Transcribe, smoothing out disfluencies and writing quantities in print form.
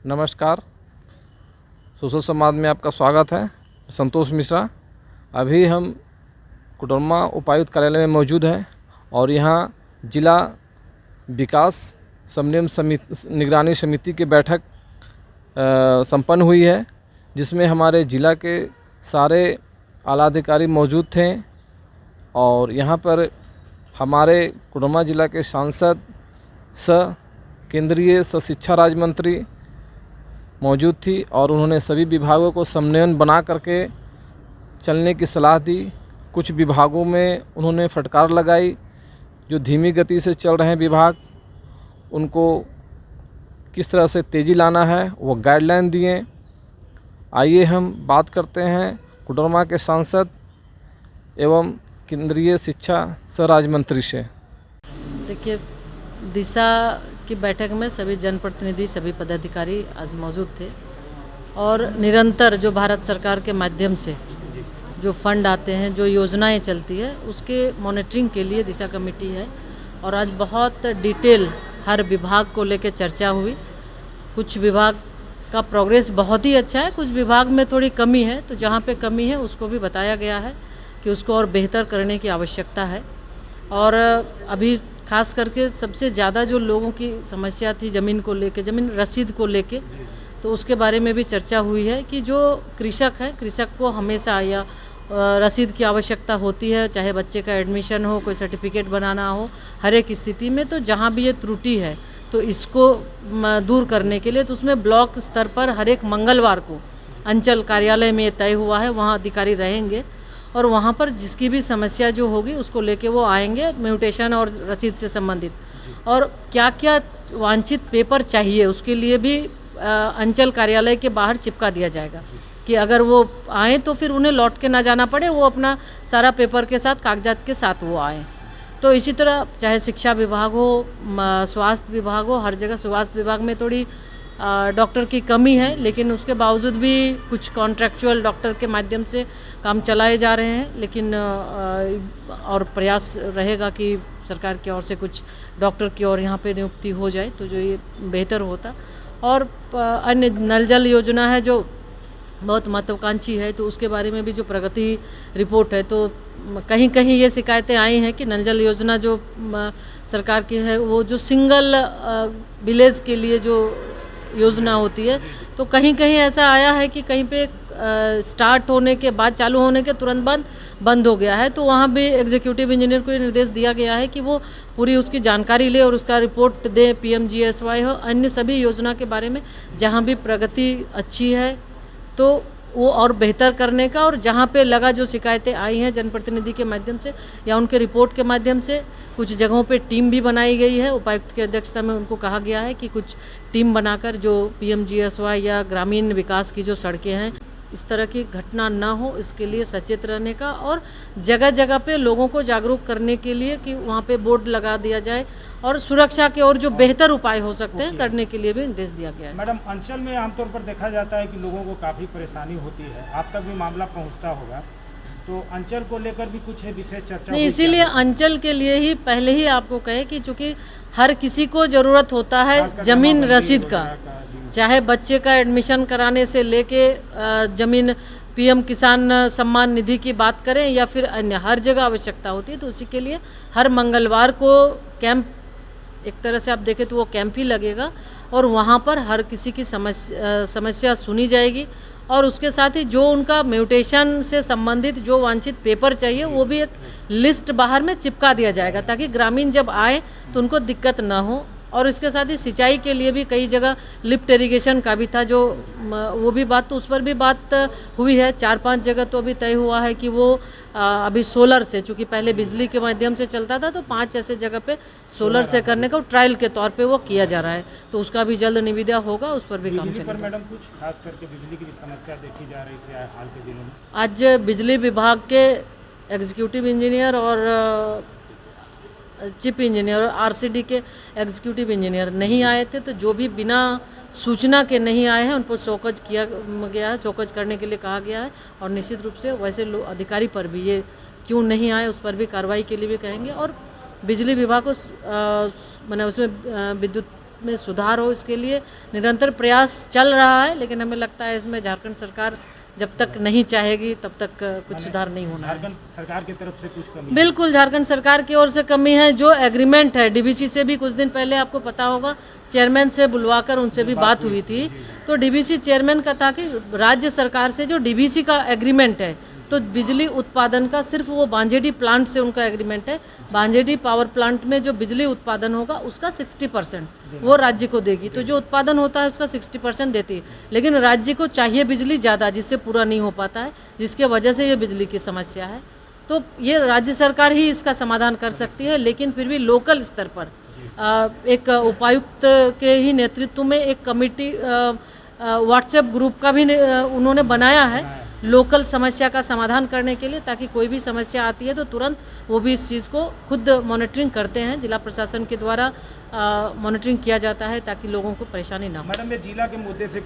नमस्कार, सोशल समाज में आपका स्वागत है। संतोष मिश्रा। अभी हम कोडरमा उपायुक्त कार्यालय में मौजूद हैं और यहाँ जिला विकास समन्वय समिति निगरानी समिति की बैठक संपन्न हुई है, जिसमें हमारे ज़िला के सारे आला अधिकारी मौजूद थे और यहाँ पर हमारे कोडरमा जिला के सांसद केंद्रीय शिक्षा राज्य मंत्री मौजूद थी और उन्होंने सभी विभागों को समन्वय बना करके चलने की सलाह दी। कुछ विभागों में उन्होंने फटकार लगाई, जो धीमी गति से चल रहे हैं विभाग उनको किस तरह से तेज़ी लाना है वो गाइडलाइन दिए। आइए हम बात करते हैं कोडरमा के सांसद एवं केंद्रीय शिक्षा राज्य मंत्री से। देखिए, दिशा की बैठक में सभी जनप्रतिनिधि, सभी पदाधिकारी आज मौजूद थे और निरंतर जो भारत सरकार के माध्यम से जो फंड आते हैं, जो योजनाएं चलती है, उसके मॉनिटरिंग के लिए दिशा कमेटी है। और आज बहुत डिटेल हर विभाग को लेकर चर्चा हुई। कुछ विभाग का प्रोग्रेस बहुत ही अच्छा है, कुछ विभाग में थोड़ी कमी है, तो जहाँ पे कमी है उसको भी बताया गया है कि उसको और बेहतर करने की आवश्यकता है। और अभी खास करके सबसे ज़्यादा जो लोगों की समस्या थी ज़मीन को लेके, ज़मीन रसीद को लेके, तो उसके बारे में भी चर्चा हुई है कि जो कृषक है, कृषक को हमेशा या रसीद की आवश्यकता होती है, चाहे बच्चे का एडमिशन हो, कोई सर्टिफिकेट बनाना हो, हर एक स्थिति में। तो जहाँ भी ये त्रुटि है तो इसको दूर करने के लिए तो उसमें ब्लॉक स्तर पर हर एक मंगलवार को अंचल कार्यालय में तय हुआ है, वहाँ अधिकारी रहेंगे और वहाँ पर जिसकी भी समस्या जो होगी उसको लेके वो आएंगे, म्यूटेशन और रसीद से संबंधित। और क्या क्या वांछित पेपर चाहिए उसके लिए भी अंचल कार्यालय के बाहर चिपका दिया जाएगा कि अगर वो आएँ तो फिर उन्हें लौट के ना जाना पड़े, वो अपना सारा पेपर के साथ, कागजात के साथ वो आएँ। तो इसी तरह चाहे शिक्षा विभाग हो, स्वास्थ्य विभाग हो, हर जगह स्वास्थ्य विभाग में थोड़ी डॉक्टर की कमी है, लेकिन उसके बावजूद भी कुछ कॉन्ट्रैक्चुअल डॉक्टर के माध्यम से काम चलाए जा रहे हैं। लेकिन और प्रयास रहेगा कि सरकार की ओर से कुछ डॉक्टर की ओर यहाँ पे नियुक्ति हो जाए तो जो ये बेहतर होता। और अन्य नल जल योजना है जो बहुत महत्वाकांक्षी है, तो उसके बारे में भी जो प्रगति रिपोर्ट है, तो कहीं कहीं ये शिकायतें आई हैं कि नल जल योजना जो सरकार की है वो जो सिंगल विलेज के लिए जो योजना होती है, तो कहीं कहीं ऐसा आया है कि कहीं पे स्टार्ट होने के बाद, चालू होने के तुरंत बाद बंद हो गया है। तो वहाँ भी एग्जीक्यूटिव इंजीनियर को ये निर्देश दिया गया है कि वो पूरी उसकी जानकारी ले और उसका रिपोर्ट दे PMGSY हो, अन्य सभी योजना के बारे में जहाँ भी प्रगति अच्छी है तो वो और बेहतर करने का। और जहाँ पे लगा जो शिकायतें आई हैं जनप्रतिनिधि के माध्यम से या उनके रिपोर्ट के माध्यम से, कुछ जगहों पे टीम भी बनाई गई है। उपायुक्त की अध्यक्षता में उनको कहा गया है कि कुछ टीम बनाकर जो PMGSY या ग्रामीण विकास की जो सड़कें हैं, इस तरह की घटना ना हो इसके लिए सचेत रहने का और जगह जगह पे लोगों को जागरूक करने के लिए कि वहाँ पे बोर्ड लगा दिया जाए और सुरक्षा के और जो बेहतर उपाय हो सकते हैं करने के लिए भी निर्देश दिया गया है। मैडम, अंचल में आमतौर पर देखा जाता है कि लोगों को काफ़ी परेशानी होती है, आप तक भी मामला पहुंचता होगा, तो अंचल को लेकर भी कुछ विशेष चर्चा नहीं, इसीलिए अंचल के लिए ही पहले ही आपको कहे कि चूँकि हर किसी को ज़रूरत होता है ज़मीन रसीद का, चाहे बच्चे का एडमिशन कराने से लेके ज़मीन PM किसान सम्मान निधि की बात करें या फिर अन्य, हर जगह आवश्यकता होती है। तो उसी के लिए हर मंगलवार को कैंप, एक तरह से आप देखें तो वो कैंप ही लगेगा और वहाँ पर हर किसी की समस्या सुनी जाएगी और उसके साथ ही जो उनका म्यूटेशन से संबंधित जो वांछित पेपर चाहिए वो भी एक लिस्ट बाहर में चिपका दिया जाएगा ताकि ग्रामीण जब आए तो उनको दिक्कत ना हो। और इसके साथ ही सिंचाई के लिए भी कई जगह लिफ्ट इरिगेशन का भी था, जो वो भी बात, तो उस पर भी बात हुई है। 4-5 जगह तो अभी तय हुआ है कि वो अभी सोलर से, चूँकि पहले बिजली के माध्यम से चलता था, तो 5 ऐसे जगह पे सोलर से करने का ट्रायल के तौर पे वो किया जा रहा है, तो उसका भी जल्द निविदा होगा, उस पर भी काम चलेगा। मैडम, कुछ खास करके बिजली की भी समस्या देखी जा रही थी हाल के दिनों में। आज बिजली विभाग के एग्जीक्यूटिव इंजीनियर और चीफ इंजीनियर और RCD के एग्जीक्यूटिव इंजीनियर नहीं आए थे, तो जो भी बिना सूचना के नहीं आए हैं उन पर शोकज किया गया है, शोकज करने के लिए कहा गया है। और निश्चित रूप से वैसे अधिकारी पर भी ये क्यों नहीं आए उस पर भी कार्रवाई के लिए भी कहेंगे। और बिजली विभाग को मैंने उसमें विद्युत में सुधार हो, इसके लिए निरंतर प्रयास चल रहा है। लेकिन हमें लगता है इसमें झारखंड सरकार जब तक नहीं चाहेगी तब तक कुछ सुधार नहीं होना है। झारखंड सरकार की तरफ से कुछ कमी? बिल्कुल, झारखंड सरकार की ओर से कमी है। जो एग्रीमेंट है डीबीसी से भी कुछ दिन पहले आपको पता होगा चेयरमैन से बुलवाकर उनसे भी बात हुई थी, तो डीबीसी चेयरमैन का था कि राज्य सरकार से जो डीबीसी का एग्रीमेंट है, तो बिजली उत्पादन का सिर्फ वो बांजेडी प्लांट से उनका एग्रीमेंट है। बांजेडी पावर प्लांट में जो बिजली उत्पादन होगा उसका 60% वो राज्य को देगी, तो जो उत्पादन होता है उसका 60% देती है। लेकिन राज्य को चाहिए बिजली ज़्यादा, जिससे पूरा नहीं हो पाता है, जिसके वजह से ये बिजली की समस्या है। तो ये राज्य सरकार ही इसका समाधान कर सकती है। लेकिन फिर भी लोकल स्तर पर एक उपायुक्त के ही नेतृत्व में एक कमेटी व्हाट्सएप ग्रुप का भी उन्होंने बनाया है लोकल समस्या का समाधान करने के लिए, ताकि कोई भी समस्या आती है तो तुरंत वो भी इस चीज़ को खुद मॉनिटरिंग करते हैं। जिला प्रशासन के द्वारा मॉनिटरिंग किया जाता है ताकि लोगों को परेशानी ना हो। मैडम, ये जिला के मुद्दे से